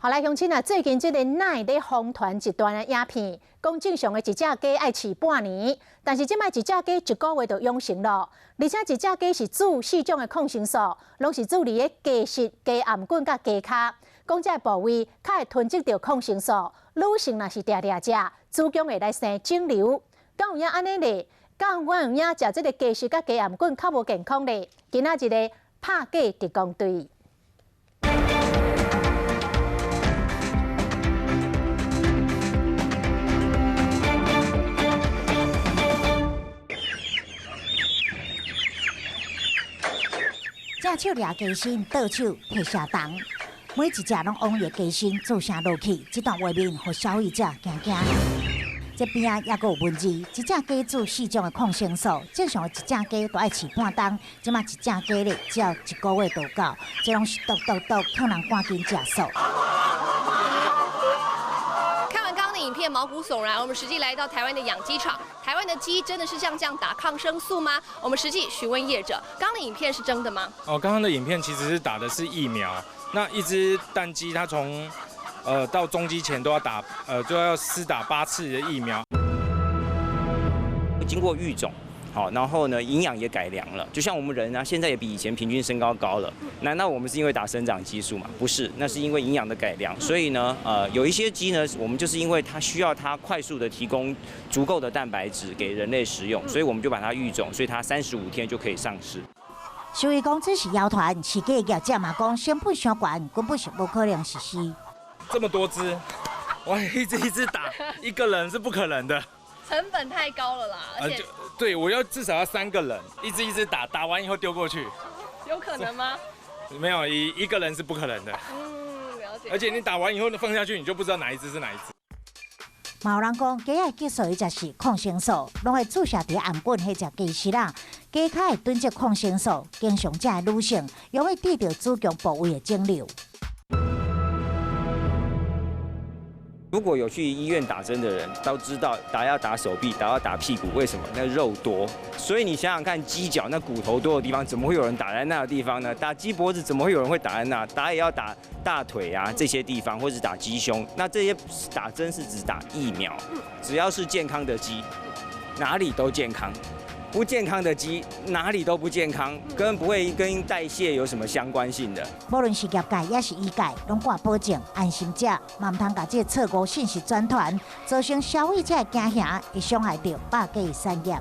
好来，乡亲啊，最近这个奶咧疯传一段的影片，讲正常的一只鸡爱饲半年，但是即摆一只鸡1个月就养成了，而且一只鸡是煮4种的抗生素，拢是煮伫咧鸡翅、鸡颔管甲鸡骹，讲这部位较会囤积到抗生素。女性若是常常食，子宫会来生肿瘤。敢有影安尼咧？敢有影食这个鸡翅甲鸡颔管较无健康咧？今仔日个拍鸡特工队。 正手抓鸡身，倒手摕下档，每一只拢往伊鸡身做声落去。这段画面，互消费者惊惊。这边啊，还阁有文字：一只鸡煮4种的抗生素，正常的一只鸡都爱饲半冬，即马一只鸡咧只要1个月就够，这拢是毒，劝人赶紧食素。 影片毛骨悚然，我们实际来到台湾的养鸡场，台湾的鸡真的是像这样打抗生素吗？我们实际询问业者，刚刚的影片是真的吗？哦，刚刚的影片其实是打的是疫苗，那一只蛋鸡它从到中鸡前都要打就要施打8次的疫苗，经过育种。 好，然后呢，营养也改良了，就像我们人啊，现在也比以前平均身高高了。难道我们是因为打生长激素吗？不是，那是因为营养的改良。所以呢，有一些鸡呢，我们就是因为它需要它快速的提供足够的蛋白质给人类食用，所以我们就把它育种，所以它35天就可以上市。所以讲这是谣传，饲鸡的业者嘛讲成本伤高，根本是不可能实施。这么多只，哇，一只打1个人是不可能的。 成本太高了啦，而且对我要至少要3个人，一只打，打完以后丢过去，有可能吗？没有，1个人是不可能的。了解。而且你打完以后放下去，你就不知道哪一只是哪一只。嘛有人讲鸡的激素伊就是抗生素，拢会注射伫颔管迄只鸡翅啦。鸡脚会囤积抗生素，经常食的女性容易得到子宫部位的肿瘤。 如果有去医院打针的人，都知道打要打手臂，打要打屁股，为什么？那肉多。所以你想想看，鸡脚那骨头多的地方，怎么会有人打在那个地方呢？打鸡脖子，怎么会有人会打在那？打也要打大腿啊这些地方，或是打鸡胸。那这些打针是指打疫苗，只要是健康的鸡，哪里都健康。 不健康的鸡哪里都不健康，根本不会跟代谢有什么相关性的。无论是业界也是医界，拢挂保证安心者，嘛唔通把这错误信息转传，造成消费者的惊吓，会伤害到百家的产业。